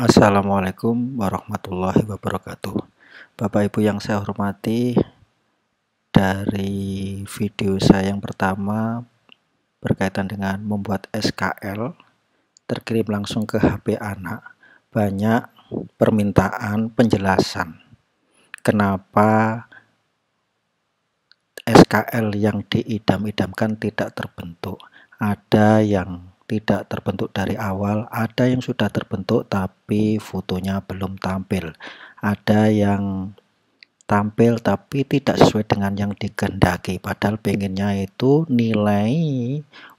Assalamualaikum warahmatullahi wabarakatuh. Bapak Ibu yang saya hormati, dari video saya yang pertama berkaitan dengan membuat SKL terkirim langsung ke HP anak, banyak permintaan penjelasan kenapa SKL yang diidam-idamkan tidak terbentuk. Ada yang tidak terbentuk dari awal, ada yang sudah terbentuk tapi fotonya belum tampil, ada yang tampil tapi tidak sesuai dengan yang dikehendaki, padahal pengennya itu nilai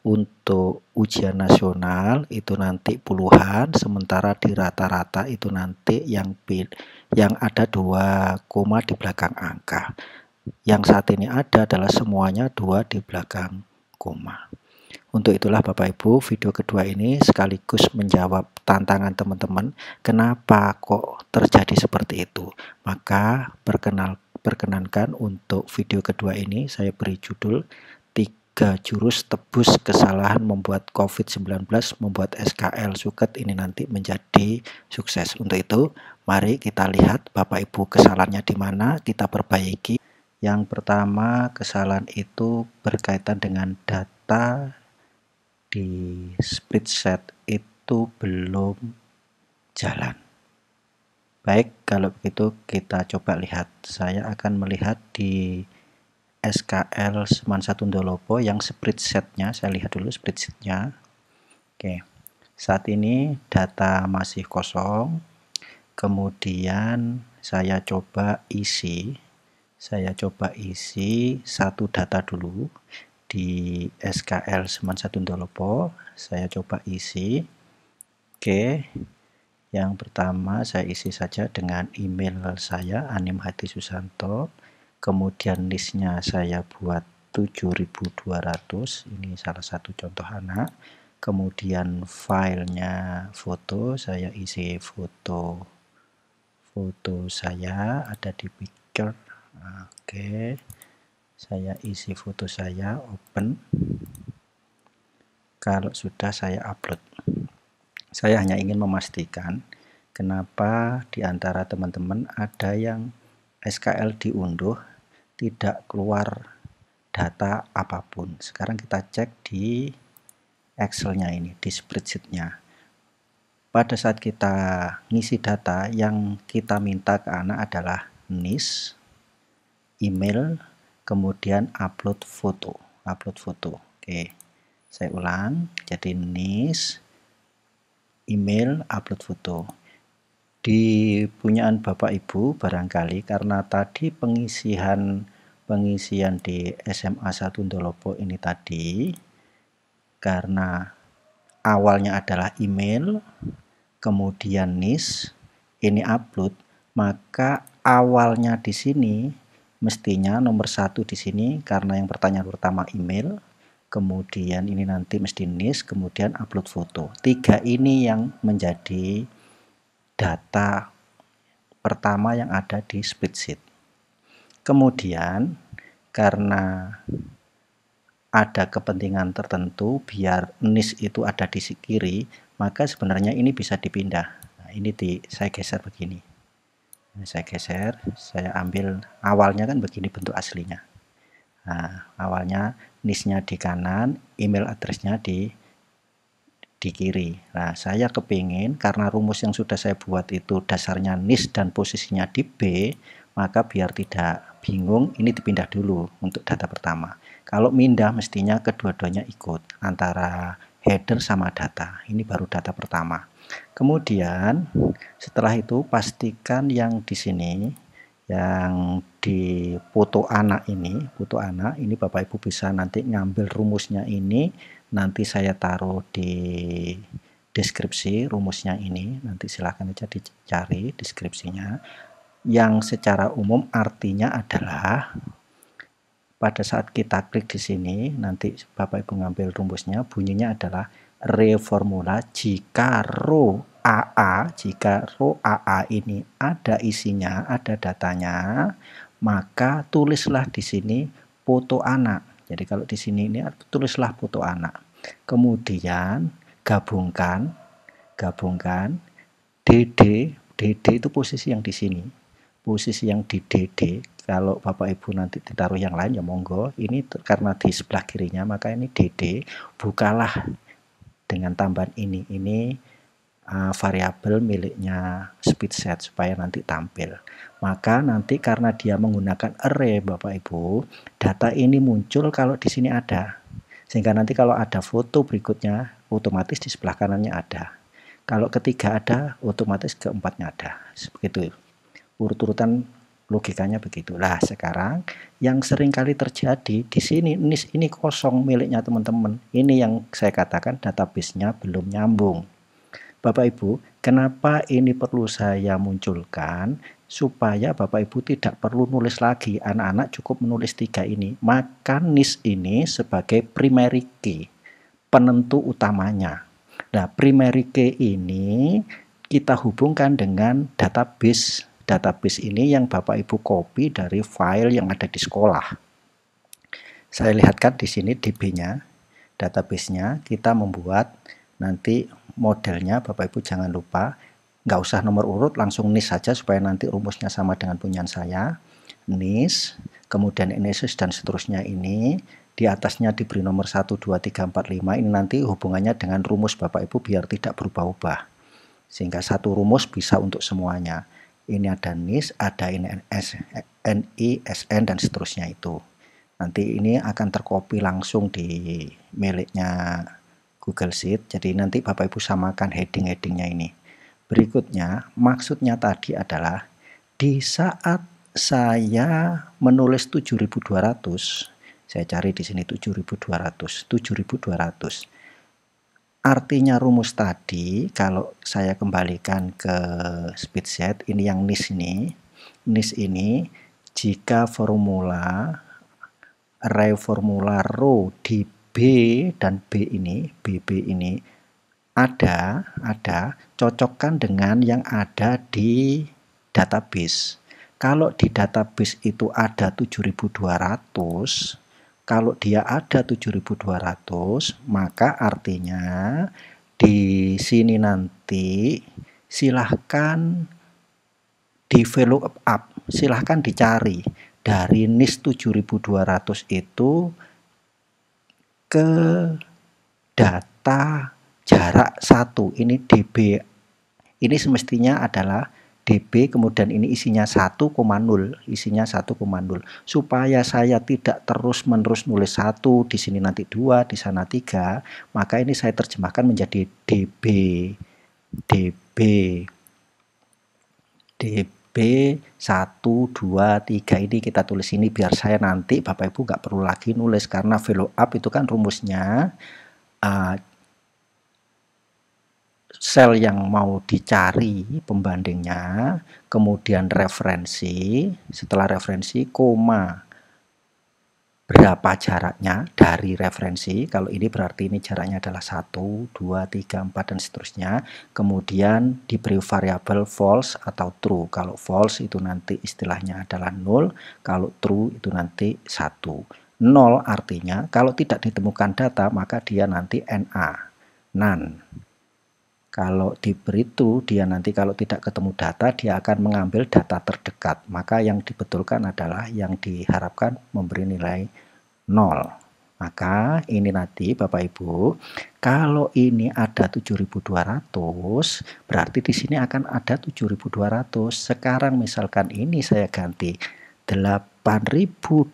untuk ujian nasional itu nanti puluhan, sementara di rata-rata itu nanti yang ada 2 koma di belakang angka. Yang saat ini ada adalah semuanya 2 di belakang koma. Untuk itulah Bapak Ibu, video kedua ini sekaligus menjawab tantangan teman-teman, kenapa kok terjadi seperti itu. Maka perkenankan untuk video kedua ini saya beri judul 3 jurus tebus kesalahan membuat COVID-19 membuat SKL Suket ini nanti menjadi sukses. Untuk itu, mari kita lihat Bapak Ibu kesalahannya di mana, kita perbaiki. Yang pertama, kesalahan itu berkaitan dengan data di spreadsheet itu belum jalan. Baik, kalau begitu kita coba lihat. Saya akan melihat di SKL Seman Satundolopo yang spreadsheetnya, saya lihat dulu spreadsheetnya. Oke, saat ini data masih kosong. Kemudian saya coba isi satu data dulu di SKL Seman Satundolopo. Saya coba isi. Oke, yang pertama saya isi saja dengan email saya Anim Hadi Susanto. Kemudian listnya saya buat 7200, ini salah satu contoh anak. Kemudian filenya foto, saya isi foto saya ada di picture. Oke, saya isi foto saya, open. Kalau sudah saya upload. Saya hanya ingin memastikan kenapa di antara teman-teman ada yang SKL diunduh tidak keluar data apapun. Sekarang kita cek di Excel-nya ini, di spreadsheet-nya. Pada saat kita ngisi data, yang kita minta ke anak adalah NIS, email, kemudian upload foto. Oke, saya ulang. Jadi NIS, email, upload foto. Di punyaan Bapak Ibu barangkali karena tadi pengisian di SMA Satundolopo ini tadi, karena awalnya adalah email, kemudian NIS, ini upload, maka awalnya di sini mestinya nomor 1 di sini karena yang pertanyaan pertama email, kemudian ini nanti mesti NIS, kemudian upload foto. 3 ini yang menjadi data pertama yang ada di spreadsheet. Kemudian karena ada kepentingan tertentu biar NIS itu ada di kiri, maka sebenarnya ini bisa dipindah. Nah, ini saya geser begini. Saya geser, saya ambil awalnya kan begini bentuk aslinya. Nah, awalnya NIS-nya di kanan, email address-nya di kiri. Nah, saya kepingin karena rumus yang sudah saya buat itu dasarnya NIS dan posisinya di B, maka biar tidak bingung ini dipindah dulu untuk data pertama. Kalau pindah mestinya kedua-duanya ikut antara header sama data. Ini baru data pertama. Kemudian setelah itu pastikan yang di sini, yang di foto anak ini Bapak Ibu bisa nanti ngambil rumusnya ini, nanti saya taruh di deskripsi rumusnya ini, nanti silahkan aja dicari deskripsinya. Yang secara umum artinya adalah pada saat kita klik di sini, nanti Bapak Ibu ngambil rumusnya, bunyinya adalah reformula jika row AA ini ada isinya, ada datanya, maka tulislah di sini foto anak. Jadi kalau di sini ini tulislah foto anak. Kemudian gabungkan DD itu posisi yang di sini. Posisi yang di DD, kalau Bapak Ibu nanti ditaruh yang lain ya monggo. Ini karena di sebelah kirinya, maka ini DD. Bukalah dengan tambahan ini. Ini variabel miliknya speedset supaya nanti tampil. Maka nanti karena dia menggunakan array Bapak Ibu, data ini muncul kalau di sini ada. Sehingga nanti kalau ada foto berikutnya, otomatis di sebelah kanannya ada. Kalau ketiga ada, otomatis keempatnya ada. Begitu. Urut-urutan logikanya begitu. Nah, sekarang yang sering kali terjadi di sini NIS ini kosong miliknya teman-teman. Ini yang saya katakan database-nya belum nyambung. Bapak Ibu, kenapa ini perlu saya munculkan? Supaya Bapak Ibu tidak perlu nulis lagi, anak-anak cukup menulis 3 ini. Maka NIS ini sebagai primary key, penentu utamanya. Nah, primary key ini kita hubungkan dengan database. Database ini yang Bapak Ibu copy dari file yang ada di sekolah. Saya lihatkan di sini DB-nya, database-nya kita membuat nanti modelnya. Bapak Ibu jangan lupa, nggak usah nomor urut, langsung NIS saja supaya nanti rumusnya sama dengan punyaan saya. NIS, kemudian NSS dan seterusnya ini, di atasnya diberi nomor 1, 2, 3, 4, 5, ini nanti hubungannya dengan rumus Bapak Ibu biar tidak berubah-ubah. Sehingga satu rumus bisa untuk semuanya. Ini ada NIS, ada NS, NI, SN, dan seterusnya itu. Nanti ini akan tercopy langsung di miliknya Google Sheet. Jadi nanti Bapak Ibu samakan heading-headingnya ini. Berikutnya, maksudnya tadi adalah di saat saya menulis 7.200, saya cari di sini 7.200. Artinya rumus tadi, kalau saya kembalikan ke speedset, ini yang NIS ini. NIS ini, jika formula, array formula row di B dan B ini, BB ini, ada, cocokkan dengan yang ada di database. Kalau di database itu ada 7.200, kalau dia ada 7.200, maka artinya di sini nanti silahkan di value up, silahkan dicari dari NIS 7.200 itu ke data jarak 1. Ini DB, ini semestinya adalah DB, kemudian ini isinya 1,0, isinya 1,0. Supaya saya tidak terus-menerus nulis 1, di sini nanti 2, di sana 3, maka ini saya terjemahkan menjadi DB 1, 2, 3, ini kita tulis ini biar saya nanti Bapak Ibu nggak perlu lagi nulis, karena value up itu kan rumusnya sel yang mau dicari pembandingnya, kemudian referensi, setelah referensi koma berapa jaraknya dari referensi. Kalau ini berarti ini jaraknya adalah 1, 2, 3, 4 dan seterusnya. Kemudian diberi variabel false atau true. Kalau false itu nanti istilahnya adalah 0, kalau true itu nanti 1. 0 artinya kalau tidak ditemukan data maka dia nanti NA, none. Kalau diberi true, dia nanti kalau tidak ketemu data, dia akan mengambil data terdekat. Maka yang dibetulkan adalah yang diharapkan memberi nilai 0. Maka ini nanti Bapak Ibu, kalau ini ada 7.200, berarti di sini akan ada 7.200. Sekarang misalkan ini saya ganti 8.200,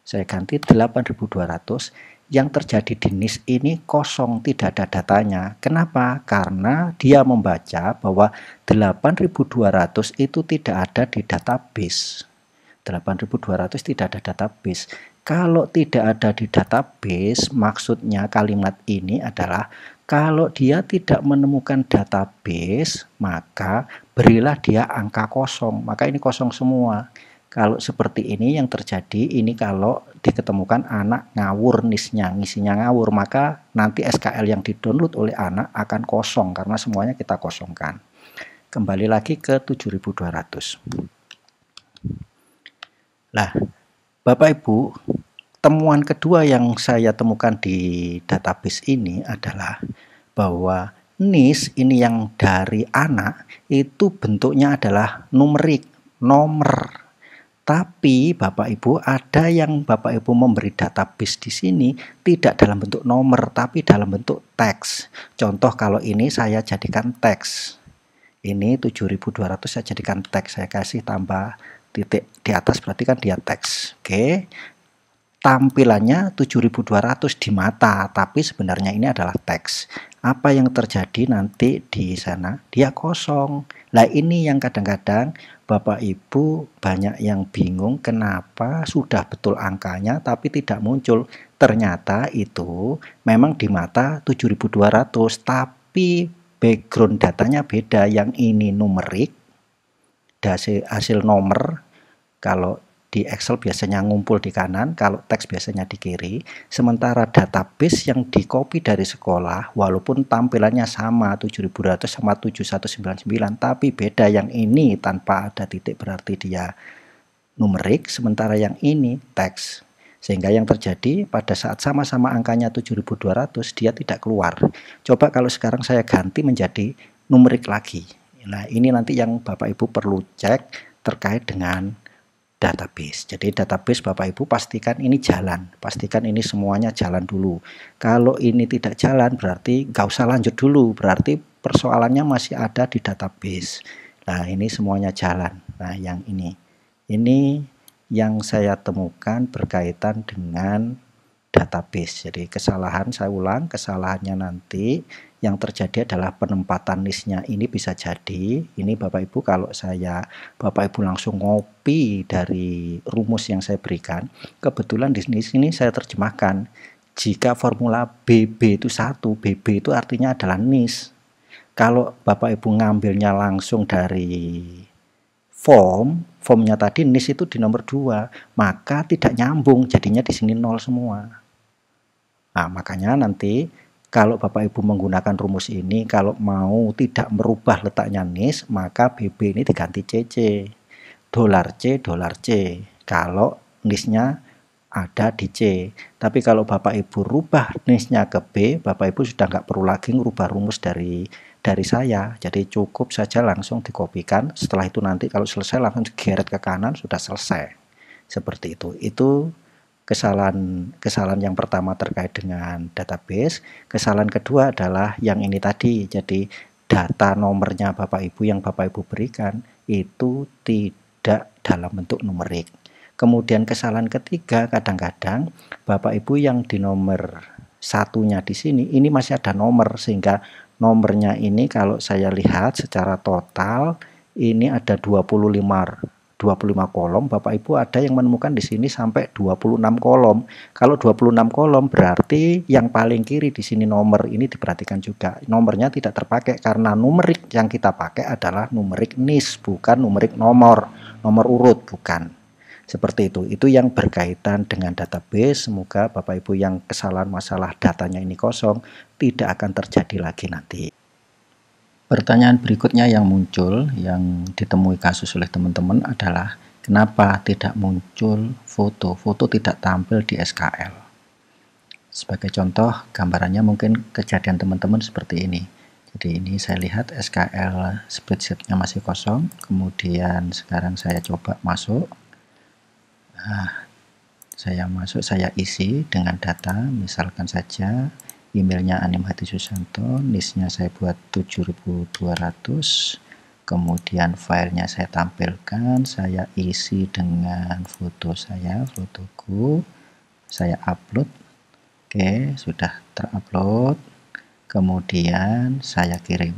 saya ganti 8.200. Yang terjadi di NIS ini kosong, tidak ada datanya. Kenapa? Karena dia membaca bahwa 8.200 itu tidak ada di database. 8.200 tidak ada database. Kalau tidak ada di database, maksudnya kalimat ini adalah kalau dia tidak menemukan database, maka berilah dia angka kosong. Maka ini kosong semua. Kalau seperti ini yang terjadi, ini kalau diketemukan anak ngawur NIS-nya, ngisinya ngawur, maka nanti SKL yang didownload oleh anak akan kosong karena semuanya kita kosongkan. Kembali lagi ke 7.200. Nah, Bapak Ibu, temuan kedua yang saya temukan di database ini adalah bahwa NIS ini yang dari anak itu bentuknya adalah numerik, nomor. Tapi Bapak Ibu ada yang Bapak Ibu memberi database di sini tidak dalam bentuk nomor tapi dalam bentuk teks. Contoh kalau ini saya jadikan teks. Ini 7.200 saya jadikan teks, saya kasih tambah titik di atas berarti kan dia teks. Oke. Tampilannya 7.200 di mata, tapi sebenarnya ini adalah teks. Apa yang terjadi nanti di sana? Dia kosong. Nah, ini yang kadang-kadang Bapak Ibu banyak yang bingung kenapa sudah betul angkanya tapi tidak muncul. Ternyata itu memang di mata 7.200, tapi background datanya beda. Yang ini numerik, hasil nomor. Kalau di Excel biasanya ngumpul di kanan, kalau teks biasanya di kiri. Sementara database yang di-copy dari sekolah, walaupun tampilannya sama 7.200 sama 7199, tapi beda. Yang ini tanpa ada titik berarti dia numerik, sementara yang ini teks. Sehingga yang terjadi pada saat sama-sama angkanya 7.200, dia tidak keluar. Coba kalau sekarang saya ganti menjadi numerik lagi. Nah, ini nanti yang Bapak Ibu perlu cek terkait dengan database. Jadi database Bapak Ibu pastikan ini jalan, pastikan ini semuanya jalan dulu. Kalau ini tidak jalan berarti nggak usah lanjut dulu, berarti persoalannya masih ada di database. Nah, ini semuanya jalan. Nah, yang ini yang saya temukan berkaitan dengan database. Jadi kesalahan, saya ulang, kesalahannya nanti yang terjadi adalah penempatan NIS-nya ini bisa jadi, ini Bapak Ibu kalau Bapak Ibu langsung ngopi dari rumus yang saya berikan, kebetulan di sini saya terjemahkan, jika formula BB itu 1, BB itu artinya adalah NIS. Kalau Bapak Ibu ngambilnya langsung dari formnya tadi NIS itu di nomor 2, maka tidak nyambung, jadinya di sini 0 semua. Nah, makanya nanti kalau Bapak Ibu menggunakan rumus ini, kalau mau tidak merubah letaknya NIS, maka BB ini diganti CC. $C. Kalau NIS-nya ada di C. Tapi kalau Bapak Ibu rubah NIS-nya ke B, Bapak Ibu sudah nggak perlu lagi merubah rumus dari saya. Jadi cukup saja langsung dikopikan. Setelah itu nanti kalau selesai langsung digeret ke kanan, sudah selesai. Seperti itu. Itu kesalahan yang pertama terkait dengan database. Kesalahan kedua adalah yang ini tadi. Jadi data nomornya Bapak Ibu yang Bapak Ibu berikan itu tidak dalam bentuk numerik. Kemudian kesalahan ketiga, kadang-kadang Bapak Ibu yang di nomor satunya di sini ini masih ada nomor, sehingga nomornya ini kalau saya lihat secara total ini ada 25 kolom. Bapak Ibu ada yang menemukan di sini sampai 26 kolom. Kalau 26 kolom berarti yang paling kiri di sini nomor ini diperhatikan juga. Nomornya tidak terpakai karena numerik yang kita pakai adalah numerik NIS, bukan numerik nomor urut, bukan. Seperti itu. Itu yang berkaitan dengan database. Semoga Bapak Ibu yang kesalahan masalah datanya ini kosong tidak akan terjadi lagi nanti. Pertanyaan berikutnya yang muncul, yang ditemui kasus oleh teman-teman adalah kenapa tidak muncul foto? Foto tidak tampil di SKL. Sebagai contoh, gambarannya mungkin kejadian teman-teman seperti ini. Jadi ini saya lihat SKL spreadsheet-nya masih kosong, kemudian sekarang saya coba masuk. Nah, saya isi dengan data, misalkan saja emailnya Anim Hadi Susanto, NIS-nya saya buat 7.200, kemudian filenya saya tampilkan, saya isi dengan foto saya, fotoku, saya upload. Oke, sudah terupload, kemudian saya kirim.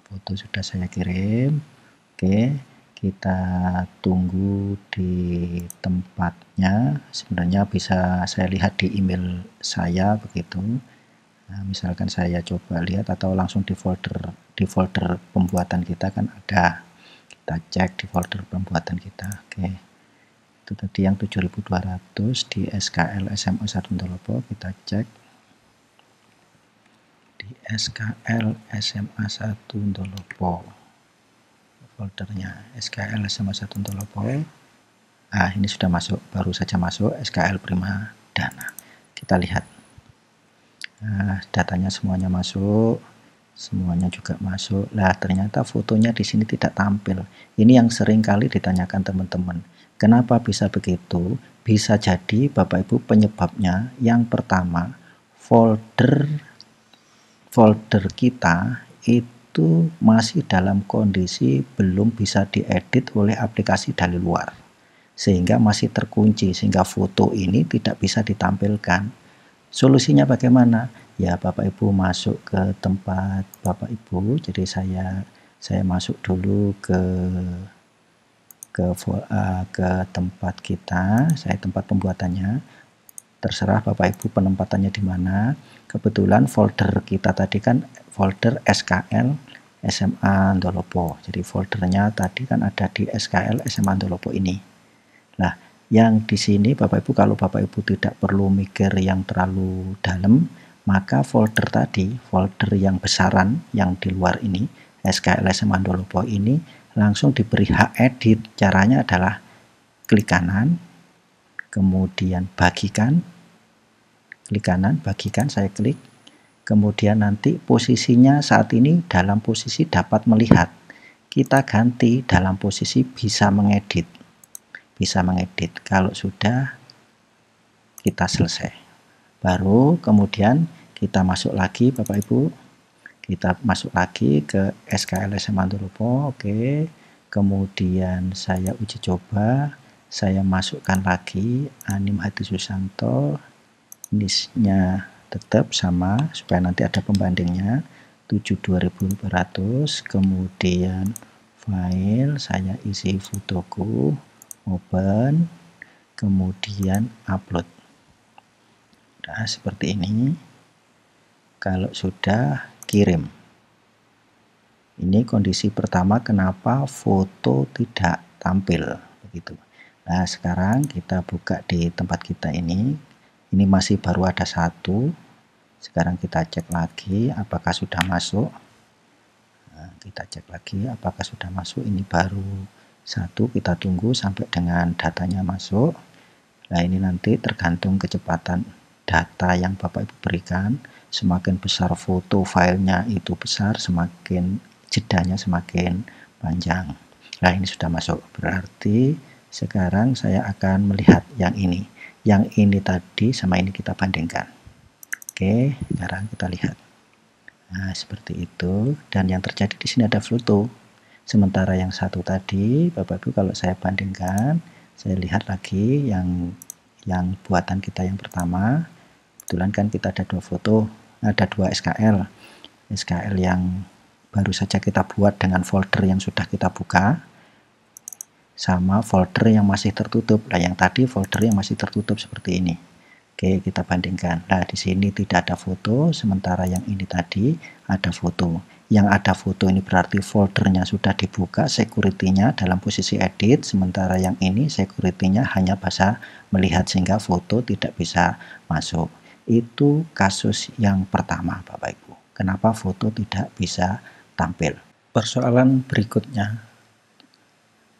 Foto sudah saya kirim. Oke, kita tunggu di tempatnya. Sebenarnya bisa saya lihat di email saya begitu. Nah, misalkan saya coba lihat atau langsung di folder pembuatan kita kan ada. Kita cek di folder pembuatan kita. Oke. Itu tadi yang 7.200 di SKL SMA 1 Ndolopo, kita cek. Di SKL SMA 1 Ndolopo. Foldernya SKL SMA 1 Ndolopo. Nah, ini sudah masuk, baru saja masuk SKL Prima Dana. Kita lihat. Nah, datanya semuanya masuk, semuanya juga masuk. Nah, ternyata fotonya di sini tidak tampil. Ini yang sering kali ditanyakan teman-teman. Kenapa bisa begitu? Bisa jadi Bapak Ibu penyebabnya yang pertama, folder kita itu masih dalam kondisi belum bisa diedit oleh aplikasi dari luar, sehingga masih terkunci, sehingga foto ini tidak bisa ditampilkan. Solusinya bagaimana? Ya, Bapak Ibu masuk ke tempat Bapak Ibu. Jadi saya masuk dulu ke tempat kita, saya tempat pembuatannya. Terserah Bapak Ibu penempatannya di mana. Kebetulan folder kita tadi kan folder SKL SMA Ndolopo. Jadi foldernya tadi kan ada di SKL SMA Ndolopo ini. Nah, yang di sini Bapak Ibu, kalau Bapak Ibu tidak perlu mikir yang terlalu dalam, maka folder tadi, folder yang besaran yang di luar ini, SKL SMA Ndolopo ini, langsung diberi hak edit. Caranya adalah klik kanan, kemudian bagikan, klik kanan, bagikan, saya klik, kemudian nanti posisinya saat ini dalam posisi dapat melihat. Kita ganti dalam posisi bisa mengedit. Bisa mengedit. Kalau sudah, kita selesai. Baru kemudian kita masuk lagi Bapak Ibu. Kita masuk lagi ke SKL SMA Ndolopo. Oke. Kemudian saya uji coba. Saya masukkan lagi Anim Hadi Susanto. Niche-nya tetap sama supaya nanti ada pembandingnya. 72.500. Kemudian file, saya isi fotoku, open, kemudian upload. Nah, seperti ini. Kalau sudah, kirim. Ini kondisi pertama kenapa foto tidak tampil begitu. Nah, sekarang kita buka di tempat kita ini. Ini masih baru ada satu. Sekarang kita cek lagi apakah sudah masuk. Nah, kita cek lagi apakah sudah masuk. Ini baru satu, kita tunggu sampai dengan datanya masuk. Nah, ini nanti tergantung kecepatan data yang Bapak Ibu berikan. Semakin besar foto filenya itu besar, semakin jedanya semakin panjang. Nah, ini sudah masuk. Berarti sekarang saya akan melihat yang ini. Yang ini tadi sama ini kita bandingkan. Oke, sekarang kita lihat. Nah, seperti itu. Dan yang terjadi di sini ada foto. Sementara yang satu tadi, Bapak Ibu, kalau saya bandingkan, saya lihat lagi yang buatan kita yang pertama. Kebetulan kan kita ada dua foto, ada dua SKL. SKL yang baru saja kita buat dengan folder yang sudah kita buka, sama folder yang masih tertutup. Nah, yang tadi folder yang masih tertutup seperti ini. Oke, kita bandingkan. Nah, di sini tidak ada foto, sementara yang ini tadi ada foto. Yang ada foto ini berarti foldernya sudah dibuka, security-nya dalam posisi edit, sementara yang ini security-nya hanya bisa melihat sehingga foto tidak bisa masuk. Itu kasus yang pertama Bapak Ibu. Kenapa foto tidak bisa tampil? Persoalan berikutnya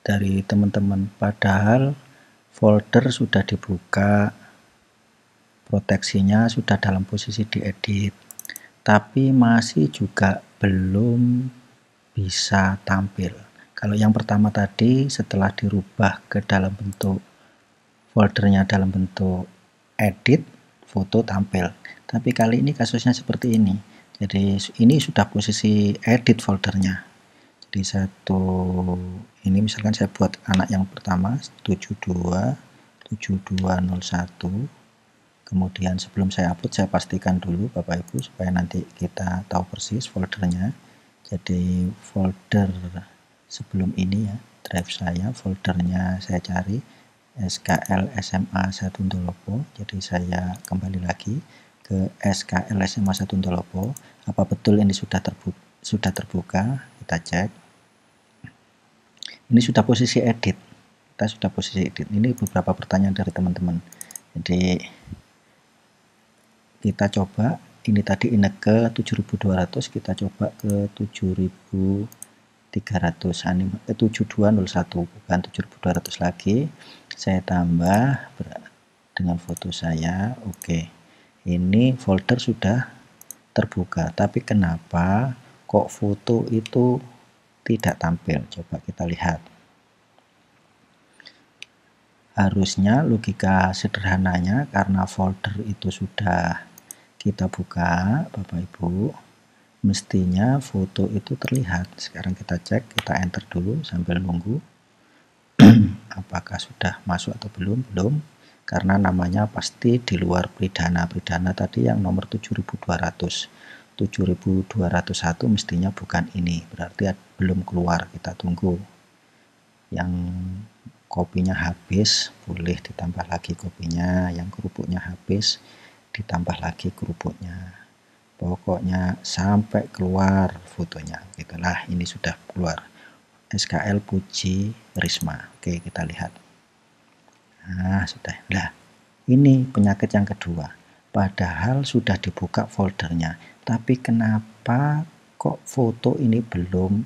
dari teman-teman, padahal folder sudah dibuka, proteksinya sudah dalam posisi diedit, tapi masih juga belum bisa tampil. Kalau yang pertama tadi setelah dirubah ke dalam bentuk foldernya dalam bentuk edit, foto tampil. Tapi kali ini kasusnya seperti ini. Jadi ini sudah posisi edit foldernya. Jadi ini misalkan saya buat anak yang pertama 727201. Kemudian sebelum saya upload, saya pastikan dulu Bapak Ibu supaya nanti kita tahu persis foldernya. Jadi folder sebelum ini ya, drive saya, foldernya saya cari SKL SMA 1 Ndolopo. Jadi saya kembali lagi ke SKL SMA 1 Ndolopo. Apa betul ini sudah terbuka? Kita cek. Ini sudah posisi edit. Kita sudah posisi edit. Ini beberapa pertanyaan dari teman-teman. Jadi kita coba, ini tadi ke 7200, kita coba ke 7201, bukan 7200 lagi. Saya tambah dengan foto saya. Oke, Ini folder sudah terbuka, tapi kenapa kok foto itu tidak tampil? Coba kita lihat. Harusnya logika sederhananya karena folder itu sudah kita buka, Bapak Ibu, mestinya foto itu terlihat. Sekarang kita cek, kita enter dulu sambil nunggu apakah sudah masuk atau belum. Karena namanya pasti di luar pidana tadi yang nomor 7200. 7201 mestinya bukan ini, berarti belum keluar. Kita tunggu. Yang kopinya habis boleh ditambah lagi kopinya, yang kerupuknya habis ditambah lagi kerupuknya, pokoknya sampai keluar fotonya. Gitulah, ini sudah keluar SKL Puji Risma. Oke, kita lihat. Nah, sudah. Nah, ini penyakit yang kedua. Padahal sudah dibuka foldernya, tapi kenapa kok foto ini belum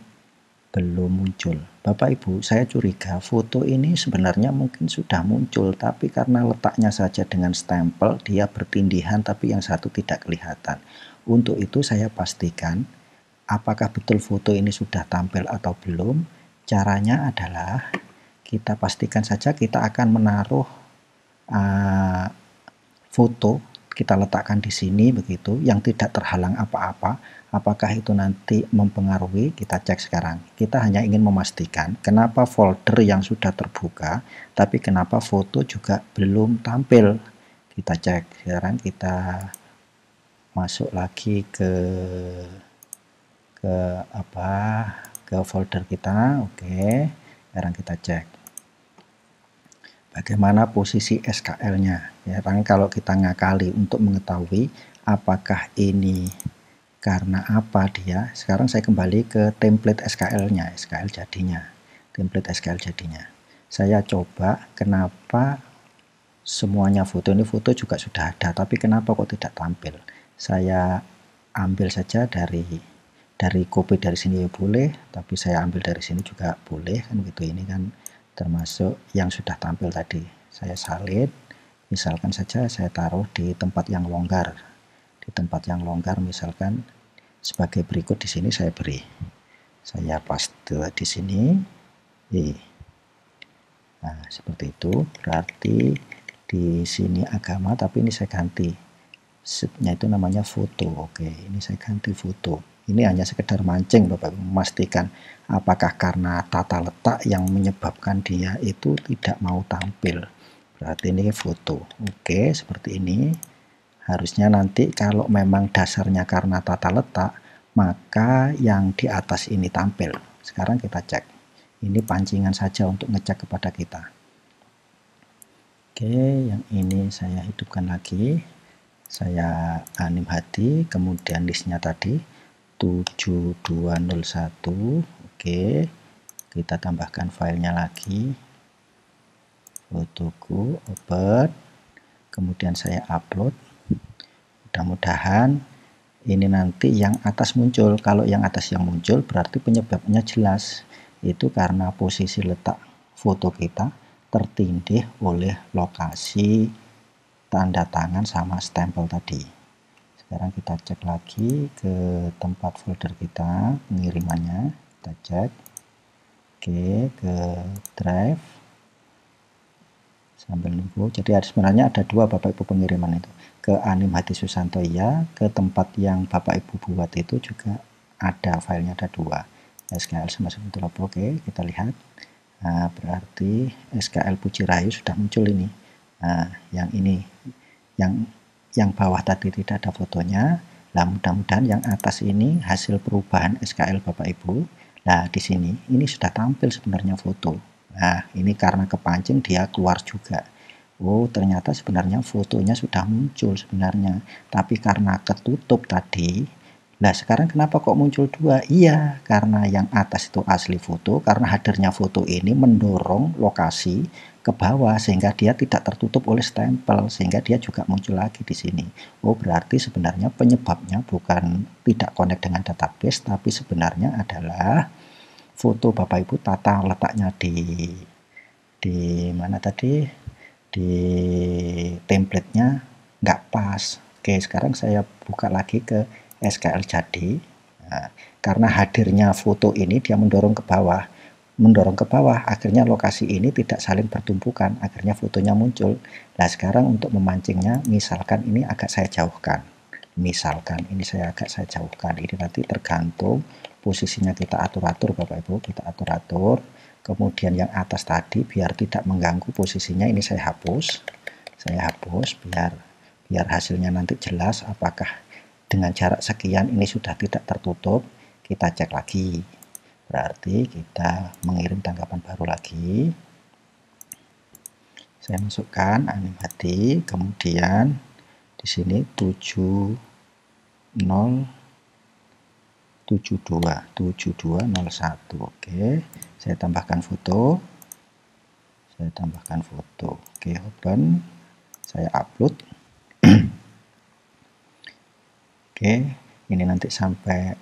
muncul? Bapak Ibu, saya curiga foto ini sebenarnya mungkin sudah muncul, tapi karena letaknya saja dengan stempel, dia bertindihan tapi yang satu tidak kelihatan. Untuk itu saya pastikan apakah betul foto ini sudah tampil atau belum. Caranya adalah kita pastikan saja kita akan menaruh foto, kita letakkan di sini begitu, yang tidak terhalang apa-apa. Apakah itu nanti mempengaruhi? Kita cek sekarang. Kita hanya ingin memastikan kenapa folder yang sudah terbuka, tapi kenapa foto juga belum tampil. Kita cek. Sekarang kita masuk lagi ke folder kita. Oke. Sekarang kita cek bagaimana posisi SKL-nya. Ya, kalau kita ngakali untuk mengetahui apakah ini karena apa dia, sekarang saya kembali ke template SKL-nya, SKL jadinya, template SKL jadinya. Saya coba kenapa semuanya foto, ini foto juga sudah ada, tapi kenapa kok tidak tampil. Saya ambil saja dari copy dari sini boleh, tapi saya ambil dari sini juga boleh, kan gitu. Ini kan termasuk yang sudah tampil tadi. Saya salin, misalkan saja saya taruh di tempat yang longgar. Di tempat yang longgar misalkan sebagai berikut, di sini saya beri. Saya paste di sini. Nah, seperti itu. Berarti di sini agama, tapi ini saya ganti. Setnya itu namanya foto. Oke, ini saya ganti foto. Ini hanya sekedar mancing, Bapak, memastikan apakah karena tata letak yang menyebabkan dia itu tidak mau tampil. Berarti ini foto. Oke, seperti ini. Harusnya nanti kalau memang dasarnya karena tata letak, maka yang di atas ini tampil. Sekarang kita cek. Ini pancingan saja untuk ngecek kepada kita. Oke, yang ini saya hidupkan lagi. Saya anim hadi, kemudian listnya tadi 7201. Oke, kita tambahkan filenya lagi, fotoku, open, kemudian saya upload. Mudah-mudahan ini nanti yang atas muncul. Kalau yang atas yang muncul berarti penyebabnya jelas, itu karena posisi letak foto kita tertindih oleh lokasi tanda tangan sama stempel tadi. Sekarang kita cek lagi ke tempat folder kita, pengirimannya, kita cek. Oke, ke drive sambil nunggu. Jadi sebenarnya ada dua Bapak Ibu pengiriman itu. Ke Anim Hadi Susanto ya, ke tempat yang Bapak Ibu buat itu juga ada, filenya ada dua. SKL sama sebentar. Oke, kita lihat. Nah, berarti SKL Puji Rahayu sudah muncul ini. Nah, yang ini, yang bawah tadi tidak ada fotonya. Nah, mudah-mudahan yang atas ini hasil perubahan SKL Bapak Ibu. Nah, di sini ini sudah tampil sebenarnya foto. Nah, ini karena kepancing dia keluar juga. Oh, ternyata sebenarnya fotonya sudah muncul sebenarnya. Tapi karena ketutup tadi. Nah, sekarang kenapa kok muncul dua? Iya, karena yang atas itu asli foto, karena hadirnya foto ini mendorong lokasi ke bawah sehingga dia tidak tertutup oleh stempel, sehingga dia juga muncul lagi di sini. Oh, berarti sebenarnya penyebabnya bukan tidak connect dengan database, tapi sebenarnya adalah foto Bapak Ibu tata letaknya di mana tadi, di template-nya nggak pas. Oke, sekarang saya buka lagi ke SKL jadi. Nah, karena hadirnya foto ini dia mendorong ke bawah. Mendorong ke bawah, akhirnya lokasi ini tidak saling bertumpukan, akhirnya fotonya muncul. Nah, sekarang untuk memancingnya, misalkan ini agak saya jauhkan. Misalkan ini agak saya jauhkan. Ini nanti tergantung posisinya kita atur-atur Bapak Ibu, kita atur-atur. Kemudian yang atas tadi biar tidak mengganggu posisinya ini saya hapus. Saya hapus biar hasilnya nanti jelas apakah dengan jarak sekian ini sudah tidak tertutup. Kita cek lagi, berarti kita mengirim tanggapan baru lagi. Saya masukkan animati, kemudian di sini 7201. Oke, saya tambahkan foto. Oke, open, saya upload. Oke, ini nanti sampai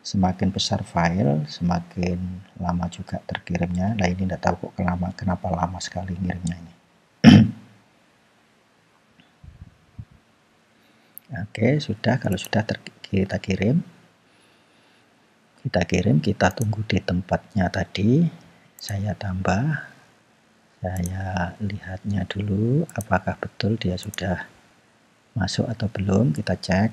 semakin besar file, semakin lama juga terkirimnya. Nah, ini tidak tahu kok kenapa lama sekali ngirimnya ini. Oke, sudah. Kalau sudah kita kirim, kita tunggu di tempatnya tadi. Saya tambah. Saya lihatnya dulu apakah betul dia sudah masuk atau belum, kita cek.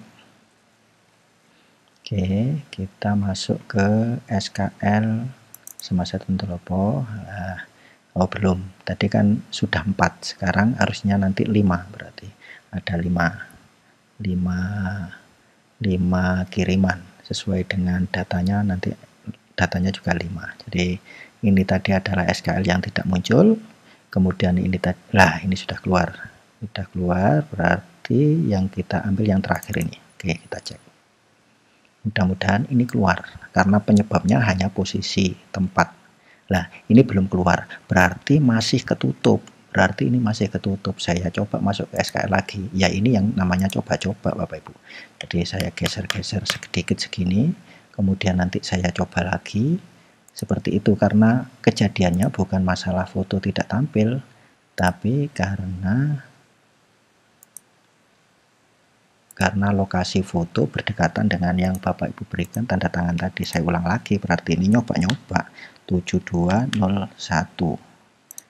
Oke, kita masuk ke SKL Semasa Tenteropo. Oh belum, tadi kan sudah 4, sekarang harusnya nanti 5, berarti ada 5 kiriman sesuai dengan datanya, nanti datanya juga 5. Jadi ini tadi adalah SKL yang tidak muncul. Kemudian ini ini sudah keluar, berarti yang kita ambil yang terakhir ini. Oke, kita cek. Mudah-mudahan ini keluar, karena penyebabnya hanya posisi tempat. Nah, ini belum keluar, berarti masih ketutup. Saya coba masuk ke SKL lagi. Ya, ini yang namanya coba-coba Bapak Ibu. Jadi saya geser-geser sedikit segini, kemudian nanti saya coba lagi. Seperti itu, karena kejadiannya bukan masalah foto tidak tampil, tapi karena lokasi foto berdekatan dengan yang Bapak Ibu berikan tanda tangan tadi. Saya ulang lagi, berarti ini nyoba-nyoba 7201.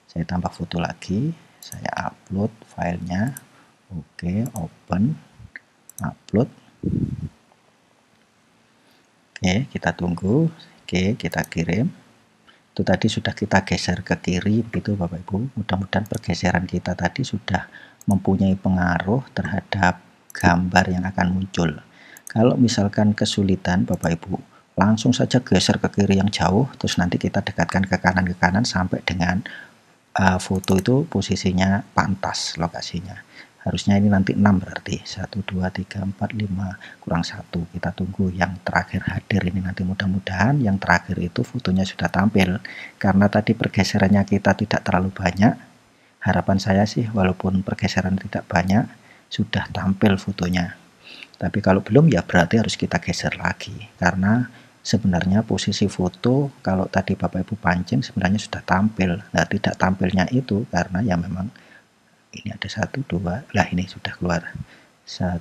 Saya tambah foto lagi, saya upload filenya. Oke, open, upload. Oke, kita tunggu. Oke, kita kirim. Itu tadi sudah kita geser ke kiri begitu Bapak Ibu. Mudah-mudahan pergeseran kita tadi sudah mempunyai pengaruh terhadap gambar yang akan muncul. Kalau misalkan kesulitan Bapak Ibu, langsung saja geser ke kiri yang jauh, terus nanti kita dekatkan ke kanan sampai dengan foto itu posisinya pantas lokasinya. Harusnya ini nanti 6, berarti 1, 2, 3, 4, 5 kurang 1. Kita tunggu yang terakhir hadir ini nanti. Mudah-mudahan yang terakhir itu fotonya sudah tampil. Karena tadi pergeserannya kita tidak terlalu banyak, harapan saya sih walaupun pergeseran tidak banyak, sudah tampil fotonya. Tapi kalau belum ya berarti harus kita geser lagi. Karena sebenarnya posisi foto kalau tadi Bapak Ibu pancing sebenarnya sudah tampil. Nah, tidak tampilnya itu karena ya memang ini ada 1, 2, lah ini sudah keluar 1,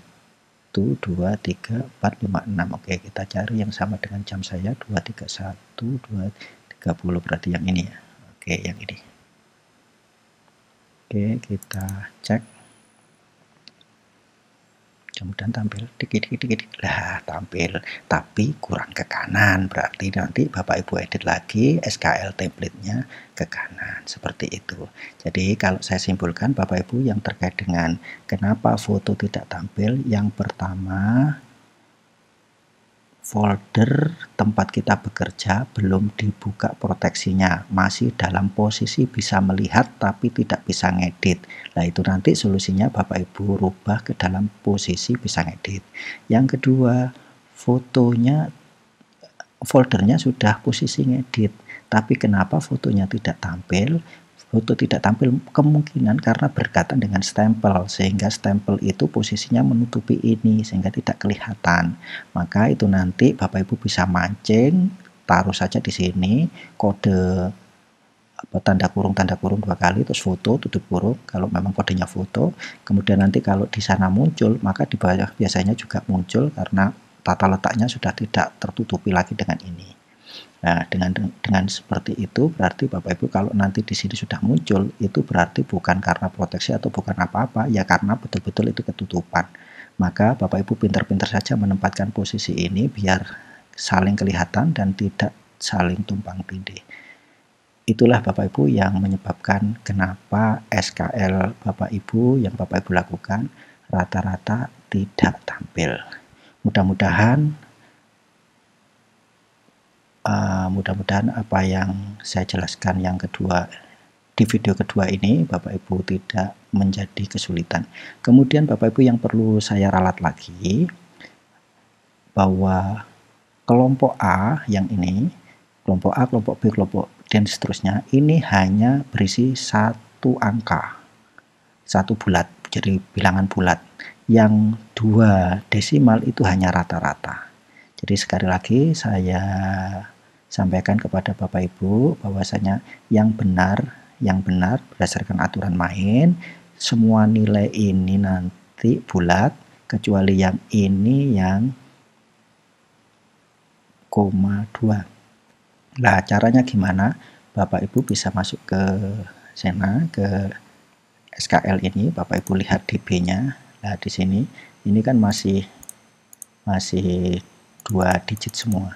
2, 3, 4, 5, 6. Oke, kita cari yang sama dengan jam saya 2.31, 2.30, berarti yang ini ya. Oke, yang ini. Oke, kita cek. Mudah-mudahan tampil dikit. Lah, tampil, tapi kurang ke kanan. Berarti nanti Bapak Ibu edit lagi SKL template-nya ke kanan, seperti itu. Jadi kalau saya simpulkan Bapak Ibu yang terkait dengan kenapa foto tidak tampil, yang pertama folder tempat kita bekerja belum dibuka proteksinya, masih dalam posisi bisa melihat tapi tidak bisa ngedit. Nah, itu nanti solusinya Bapak Ibu rubah ke dalam posisi bisa ngedit. Yang kedua, foldernya sudah posisi ngedit, tapi kenapa fotonya tidak tampil? Foto tidak tampil kemungkinan karena berkaitan dengan stempel, sehingga stempel itu posisinya menutupi ini sehingga tidak kelihatan. Maka itu nanti Bapak Ibu bisa mancing, taruh saja di sini kode tanda kurung 2 kali, terus foto tutup kurung kalau memang kodenya foto. Kemudian nanti kalau di sana muncul, maka di bawah biasanya juga muncul karena tata letaknya sudah tidak tertutupi lagi dengan ini. Nah, dengan seperti itu berarti Bapak Ibu kalau nanti di sini sudah muncul, itu berarti bukan karena proteksi atau bukan apa-apa, ya karena betul-betul itu ketutupan. Maka Bapak Ibu pintar-pintar saja menempatkan posisi ini biar saling kelihatan dan tidak saling tumpang tindih. Itulah Bapak Ibu yang menyebabkan kenapa SKL Bapak Ibu yang Bapak Ibu lakukan rata-rata tidak tampil. Mudah-mudahan apa yang saya jelaskan yang kedua di video kedua ini Bapak Ibu tidak menjadi kesulitan. Kemudian Bapak Ibu yang perlu saya ralat lagi bahwa kelompok A yang ini, kelompok A, kelompok B, kelompok dan seterusnya, ini hanya berisi satu angka, satu bulat, jadi bilangan bulat. Yang 2 desimal itu hanya rata-rata. Jadi sekali lagi saya sampaikan kepada Bapak Ibu bahwasanya yang benar berdasarkan aturan main, semua nilai ini nanti bulat, kecuali yang ini yang koma 2. Nah, caranya gimana? Bapak Ibu bisa masuk ke sana, ke SKL ini, Bapak Ibu lihat DB-nya. Nah, di sini ini kan masih 2 digit semua.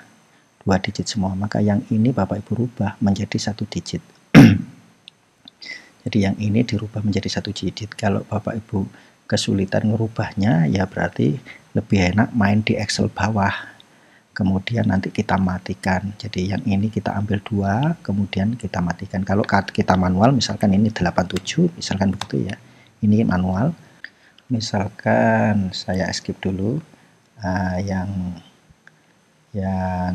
2 digit semua. Maka yang ini Bapak Ibu rubah menjadi 1 digit. Jadi yang ini dirubah menjadi 1 digit. Kalau Bapak Ibu kesulitan merubahnya, ya berarti lebih enak main di Excel bawah. Kemudian nanti kita matikan. Jadi yang ini kita ambil 2, kemudian kita matikan. Kalau kita manual, misalkan ini 87, misalkan begitu ya. Ini manual. Misalkan saya skip dulu. Yang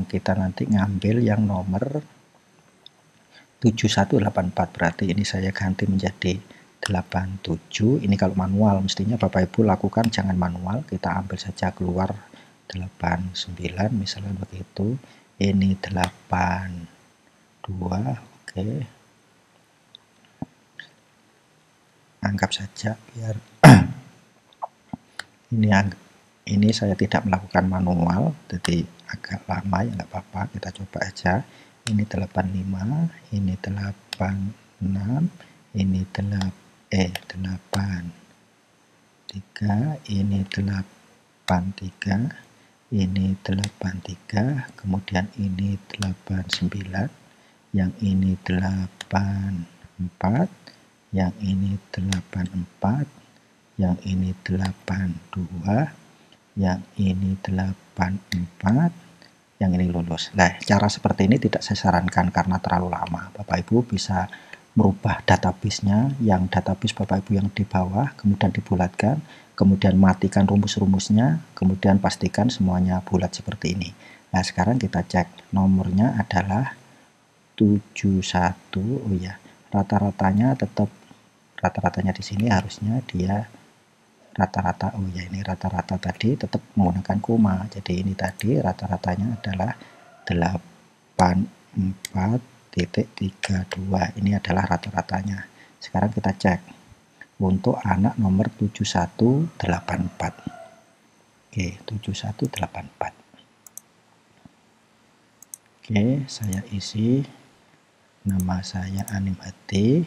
kita nanti ngambil yang nomor 7184, berarti ini saya ganti menjadi 87. Ini kalau manual, mestinya Bapak Ibu lakukan jangan manual, kita ambil saja keluar 89 misalnya begitu. Ini 82, oke. Anggap saja biar ini saya tidak melakukan manual, jadi agak lama ya nggak apa-apa, kita coba aja. Ini 85, ini 86, ini 83, ini 83, ini 83, kemudian ini 89, yang ini 84, yang ini 84, yang ini 82, yang ini 84, yang ini lulus. Nah, cara seperti ini tidak saya sarankan karena terlalu lama. Bapak Ibu bisa merubah database-nya, yang database Bapak Ibu yang di bawah, kemudian dibulatkan, kemudian matikan rumus-rumusnya, kemudian pastikan semuanya bulat seperti ini. Nah, sekarang kita cek. Nomornya adalah 71. Oh ya, rata-ratanya tetap, rata-ratanya di sini harusnya dia rata-rata. Oh ya, ini rata-rata tadi tetap menggunakan koma. Jadi ini tadi rata-ratanya adalah 84.32. Ini adalah rata-ratanya. Sekarang kita cek untuk anak nomor 7184. Oke, 7184. Oke, saya isi nama saya Anim Hati.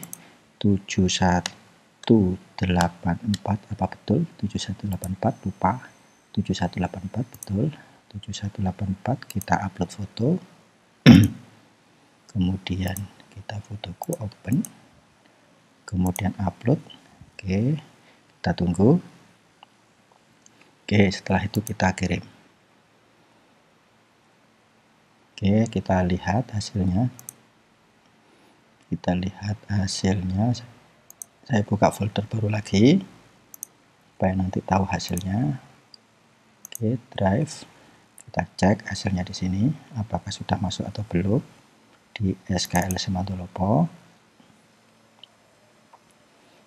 7184, apa betul 7184? Lupa. 7184 betul. 7184, kita upload foto. Kemudian kita fotoku open, kemudian upload. Oke, kita tunggu. Oke, setelah itu kita kirim. Oke, kita lihat hasilnya. Saya buka folder baru lagi supaya nanti tahu hasilnya. Oke, drive. Kita cek hasilnya di sini apakah sudah masuk atau belum di SKL Semandolopo.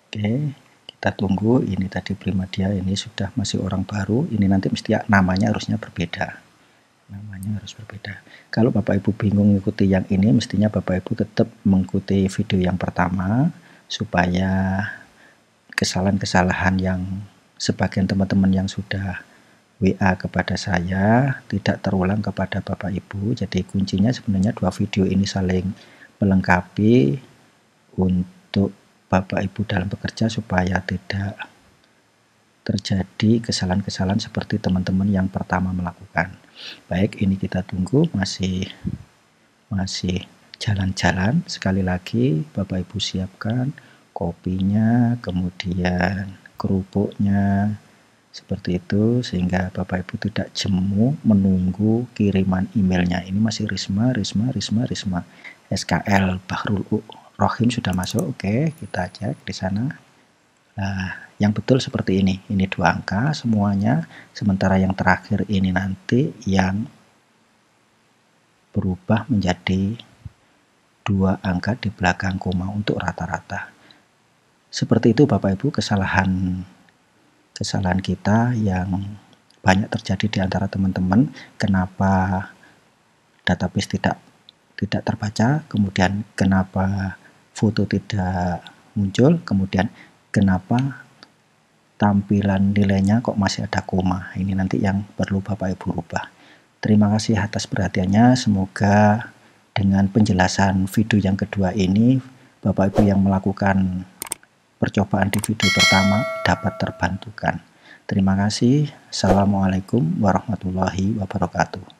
Oke, kita tunggu. Ini tadi Primadia, ini sudah masih orang baru. Ini nanti mesti namanya harusnya berbeda. namanya harus berbeda. Kalau Bapak Ibu bingung mengikuti yang ini, mestinya Bapak Ibu tetap mengikuti video yang pertama supaya kesalahan-kesalahan yang sebagian teman-teman yang sudah WA kepada saya tidak terulang kepada Bapak Ibu. Jadi kuncinya sebenarnya dua video ini saling melengkapi untuk Bapak Ibu dalam bekerja supaya tidak terjadi kesalahan-kesalahan seperti teman-teman yang pertama melakukan. Baik, ini kita tunggu masih jalan-jalan. Sekali lagi Bapak Ibu siapkan kopinya, kemudian kerupuknya, seperti itu, sehingga Bapak Ibu tidak jemu menunggu kiriman emailnya. Ini masih Risma. SKL Bahrul Rohim sudah masuk. Oke, kita cek di sana. Nah, yang betul seperti ini. Ini 2 angka semuanya, sementara yang terakhir ini nanti yang berubah menjadi 2 angka di belakang koma untuk rata-rata. Seperti itu Bapak Ibu kesalahan kita yang banyak terjadi di antara teman-teman. Kenapa database tidak terbaca, kemudian kenapa foto tidak muncul, kemudian kenapa tampilan nilainya kok masih ada koma. Ini nanti yang perlu Bapak Ibu rubah. Terima kasih atas perhatiannya. Semoga dengan penjelasan video yang kedua ini Bapak Ibu yang melakukan percobaan di video pertama dapat terbantukan. Terima kasih. Assalamualaikum warahmatullahi wabarakatuh.